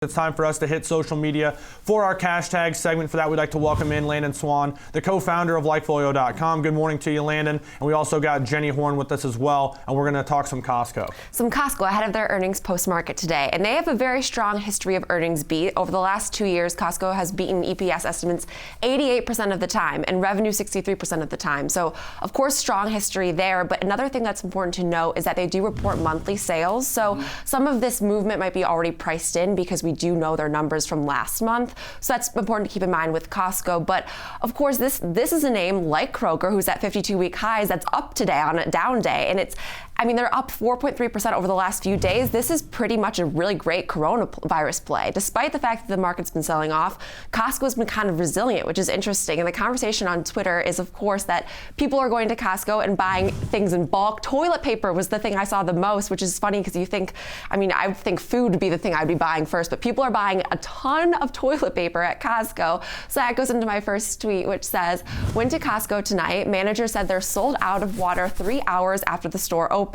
It's time for us to hit social media for our cash tag segment. For that, we'd like to welcome in Landon Swan, the co-founder of LikeFolio.com. Good morning to you, Landon. And we also got Jenny Horn with us as well, and we're going to talk some Costco. Some Costco ahead of their earnings post-market today, and they have a very strong history of earnings beat. Over the last 2 years, Costco has beaten EPS estimates 88% of the time and revenue 63% of the time. So, of course, strong history there. But another thing that's important to note is that they do report monthly sales. So some of this movement might be already priced in because we do know their numbers from last month. So that's important to keep in mind with Costco. But of course, this is a name like Kroger, who's at 52-week highs, that's up today on a down day. And they're up 4.3% over the last few days. This is pretty much a really great coronavirus play. Despite the fact that the market's been selling off, Costco's been kind of resilient, which is interesting. And the conversation on Twitter is, of course, that people are going to Costco and buying things in bulk. Toilet paper was the thing I saw the most, which is funny because I think food would be the thing I'd be buying first, but people are buying a ton of toilet paper at Costco. So that goes into my first tweet, which says, went to Costco tonight. Manager said they're sold out of water 3 hours after the store opened.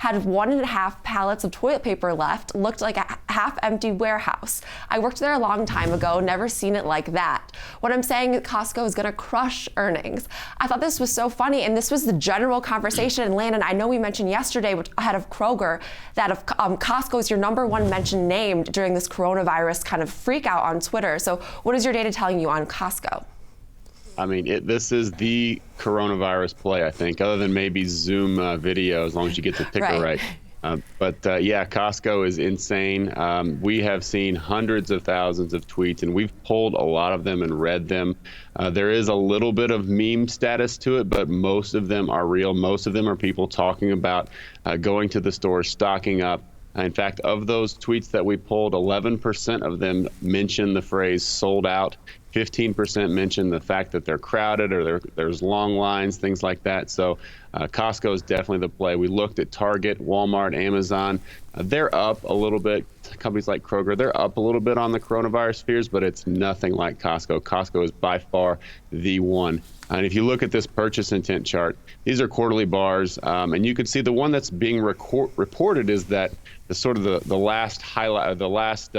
Had 1.5 pallets of toilet paper left. Looked like a half-empty warehouse. I worked there a long time ago. Never seen it like that. What I'm saying is Costco is going to crush earnings. I thought this was so funny, and this was the general conversation. And Landon, I know we mentioned yesterday, ahead of Kroger, that if Costco is your #1 mentioned named during this coronavirus kind of freak out on Twitter. So what is your data telling you on Costco? I mean, this is the coronavirus play, I think, other than maybe Zoom video, as long as you get the ticker right. Yeah, Costco is insane. We have seen hundreds of thousands of tweets, and we've pulled a lot of them and read them. There is a little bit of meme status to it, but most of them are real. Most of them are people talking about going to the store, stocking up. In fact, of those tweets that we pulled, 11% of them mention the phrase sold out. 15% mention the fact that they're crowded or there's long lines, things like that. So Costco is definitely the play. We looked at Target, Walmart, Amazon. They're up a little bit. Companies like Kroger, they're up a little bit on the coronavirus fears, but it's nothing like Costco. Costco is by far the one. And if you look at this purchase intent chart, these are quarterly bars, and you can see the one that's being reported is that the last highlight, the last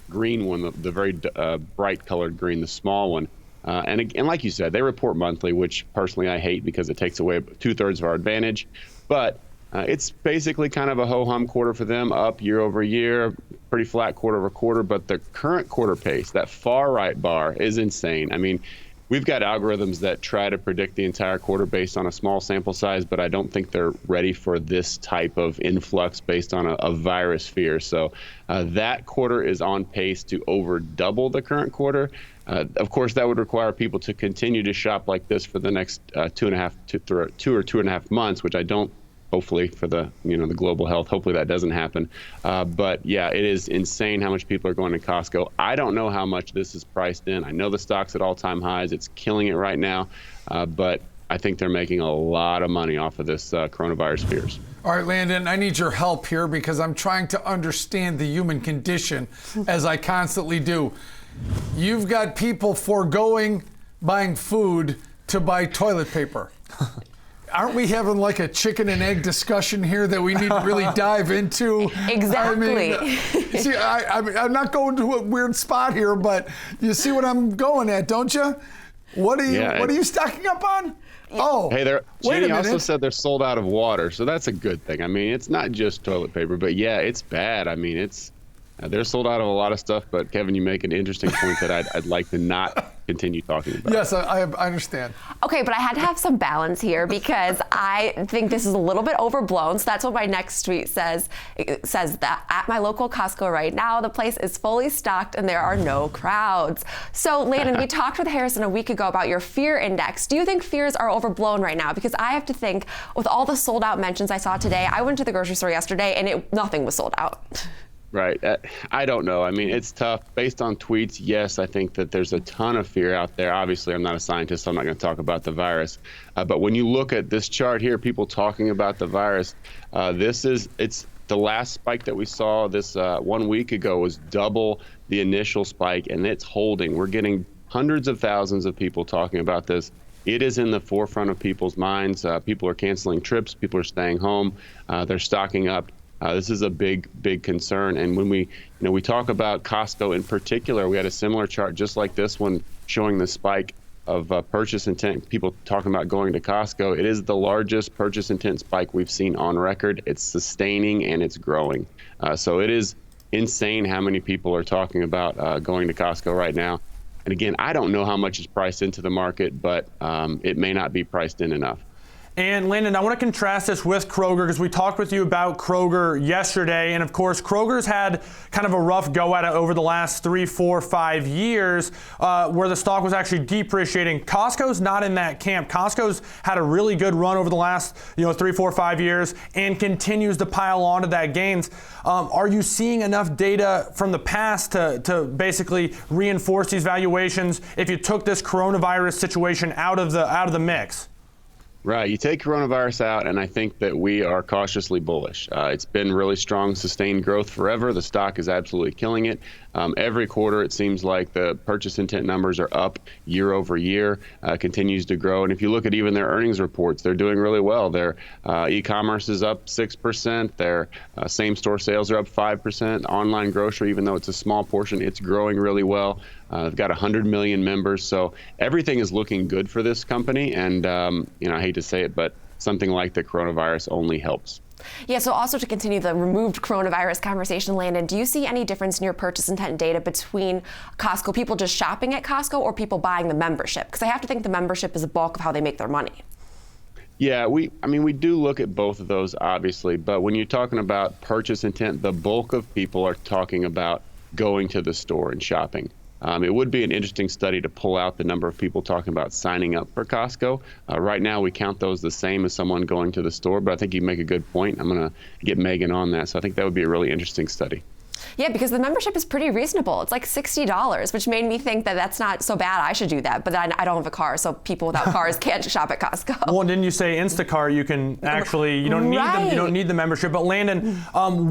green one, the very bright colored green, the small one. And like you said, they report monthly, which personally I hate because it takes away 2/3 of our advantage. But it's basically kind of a ho-hum quarter for them, up year over year, pretty flat quarter over quarter. But the current quarter pace, that far right bar, is insane. I mean, we've got algorithms that try to predict the entire quarter based on a small sample size, but I don't think they're ready for this type of influx based on a virus fear. So that quarter is on pace to over double the current quarter. Of course, that would require people to continue to shop like this for the next 2 or 2.5 months, which I don't. Hopefully for the global health, hopefully that doesn't happen. But yeah, it is insane how much people are going to Costco. I don't know how much this is priced in. I know the stock's at all-time highs. It's killing it right now. But I think they're making a lot of money off of this coronavirus fears. All right, Landon, I need your help here because I'm trying to understand the human condition, as I constantly do. You've got people foregoing buying food to buy toilet paper. Aren't we having like a chicken and egg discussion here that we need to really dive into? Exactly. I'm not going to a weird spot here, but you see what I'm going at, don't you? What are you stocking up on? Oh, hey, Jenny also said they're sold out of water, so that's a good thing. I mean, it's not just toilet paper, but yeah, it's bad. I mean, they're sold out of a lot of stuff, but Kevin, you make an interesting point that I'd like to not continue talking about. Yes, I understand. Okay, but I had to have some balance here because I think this is a little bit overblown. So that's what my next tweet says. It says that at my local Costco right now, the place is fully stocked and there are no crowds. So Landon, we talked with Harrison a week ago about your fear index. Do you think fears are overblown right now? Because I have to think with all the sold out mentions I saw today, I went to the grocery store yesterday and nothing was sold out. Right. I don't know. I mean, it's tough. Based on tweets, yes, I think that there's a ton of fear out there. Obviously, I'm not a scientist, so I'm not going to talk about the virus. But when you look at this chart here, people talking about the virus, it's the last spike that we saw this 1 week ago was double the initial spike, and it's holding. We're getting hundreds of thousands of people talking about this. It is in the forefront of people's minds. People are canceling trips. People are staying home. They're stocking up. This is a big concern. And when we talk about Costco in particular, we had a similar chart just like this one showing the spike of purchase intent, people talking about going to Costco. It is the largest purchase intent spike we've seen on record. It's sustaining and it's growing. So it is insane how many people are talking about going to Costco right now. And again, I don't know how much is priced into the market, but it may not be priced in enough. And Landon, I want to contrast this with Kroger because we talked with you about Kroger yesterday. And of course, Kroger's had kind of a rough go at it over the last 3, 4, 5 years where the stock was actually depreciating. Costco's not in that camp. Costco's had a really good run over the last 3, 4, 5 years and continues to pile onto that gains. Are you seeing enough data from the past to basically reinforce these valuations if you took this coronavirus situation out of the mix? Right. You take coronavirus out, and I think that we are cautiously bullish. It's been really strong, sustained growth forever. The stock is absolutely killing it. Every quarter, it seems like the purchase intent numbers are up year over year, continues to grow. And if you look at even their earnings reports, they're doing really well. Their e-commerce is up 6%. Their same-store sales are up 5%. Online grocery, even though it's a small portion, it's growing really well. They've got 100 million members. So everything is looking good for this company. And, I hate to say it, but something like the coronavirus only helps. Yeah, so also to continue the removed coronavirus conversation, Landon, do you see any difference in your purchase intent data between Costco, people just shopping at Costco, or people buying the membership? Because I have to think the membership is a bulk of how they make their money. Yeah, we do look at both of those, obviously. But when you're talking about purchase intent, the bulk of people are talking about going to the store and shopping. It would be an interesting study to pull out the number of people talking about signing up for Costco. Right now, we count those the same as someone going to the store, but I think you make a good point. I'm going to get Megan on that. So I think that would be a really interesting study. Yeah, because the membership is pretty reasonable. It's like $60, which made me think that that's not so bad. I should do that. But I don't have a car, so people without cars can't shop at Costco. Well, didn't you say Instacart? You can actually, you don't need the membership. But Landon,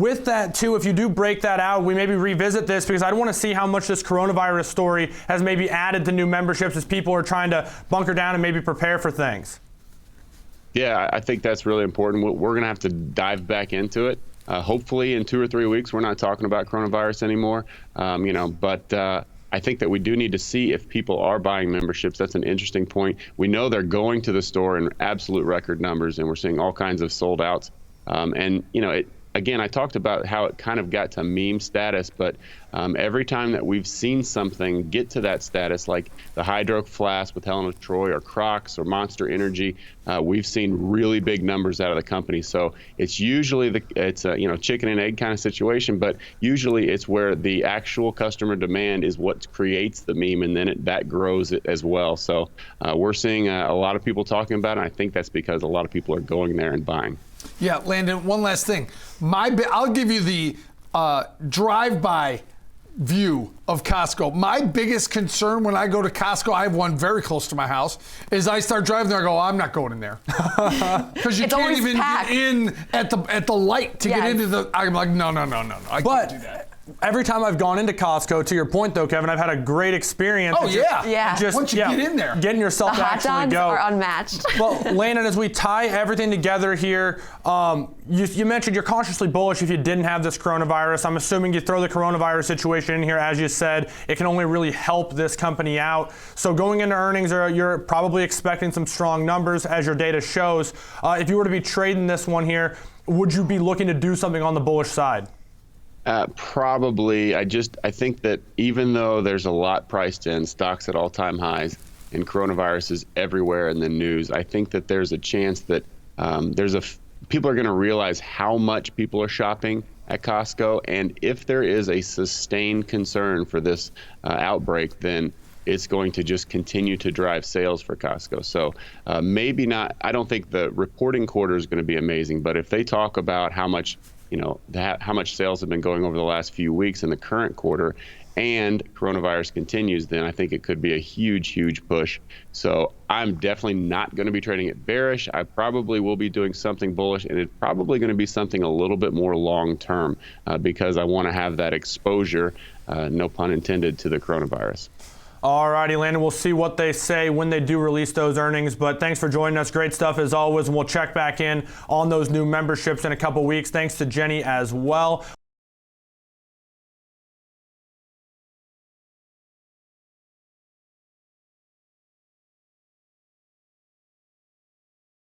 with that too, if you do break that out, we maybe revisit this because I want to see how much this coronavirus story has maybe added to new memberships as people are trying to bunker down and maybe prepare for things. Yeah, I think that's really important. We're going to have to dive back into it. Hopefully in 2 or 3 weeks, we're not talking about coronavirus anymore, but I think that we do need to see if people are buying memberships. That's an interesting point. We know they're going to the store in absolute record numbers, and we're seeing all kinds of sold outs. Again, I talked about how it kind of got to meme status, but every time that we've seen something get to that status, like the Hydro Flask with Helen of Troy or Crocs or Monster Energy, we've seen really big numbers out of the company. So it's usually it's a chicken and egg kind of situation, but usually it's where the actual customer demand is what creates the meme, and then that grows it as well. So we're seeing a lot of people talking about it, and I think that's because a lot of people are going there and buying. Yeah, Landon, one last thing. I'll give you the drive-by view of Costco. My biggest concern when I go to Costco, I have one very close to my house, is I start driving there, I go, I'm not going in there. Because you can't even get in at the light to get into the, I'm like, no, I can't do that. Every time I've gone into Costco, to your point though, Kevin, I've had a great experience. Oh, yeah. Just, once you get in there. Getting yourself the to hot actually dogs go. are unmatched. Well, Landon, as we tie everything together here, you mentioned you're cautiously bullish if you didn't have this coronavirus. I'm assuming you throw the coronavirus situation in here, as you said, it can only really help this company out. So going into earnings, you're probably expecting some strong numbers as your data shows. If you were to be trading this one here, would you be looking to do something on the bullish side? Probably. I think that even though there's a lot priced in, stocks at all-time highs, and coronavirus is everywhere in the news, I think that there's a chance that people are going to realize how much people are shopping at Costco, and if there is a sustained concern for this outbreak, then it's going to just continue to drive sales for Costco. So maybe not. I don't think the reporting quarter is going to be amazing, but if they talk about how much how much sales have been going over the last few weeks in the current quarter, and coronavirus continues, then I think it could be a huge push. So I'm definitely not going to be trading at bearish. I probably will be doing something bullish, and it's probably going to be something a little bit more long term because I want to have that exposure, no pun intended, to the coronavirus. All righty, Landon, we'll see what they say when they do release those earnings. But thanks for joining us. Great stuff as always. And we'll check back in on those new memberships in a couple weeks. Thanks to Jenny as well.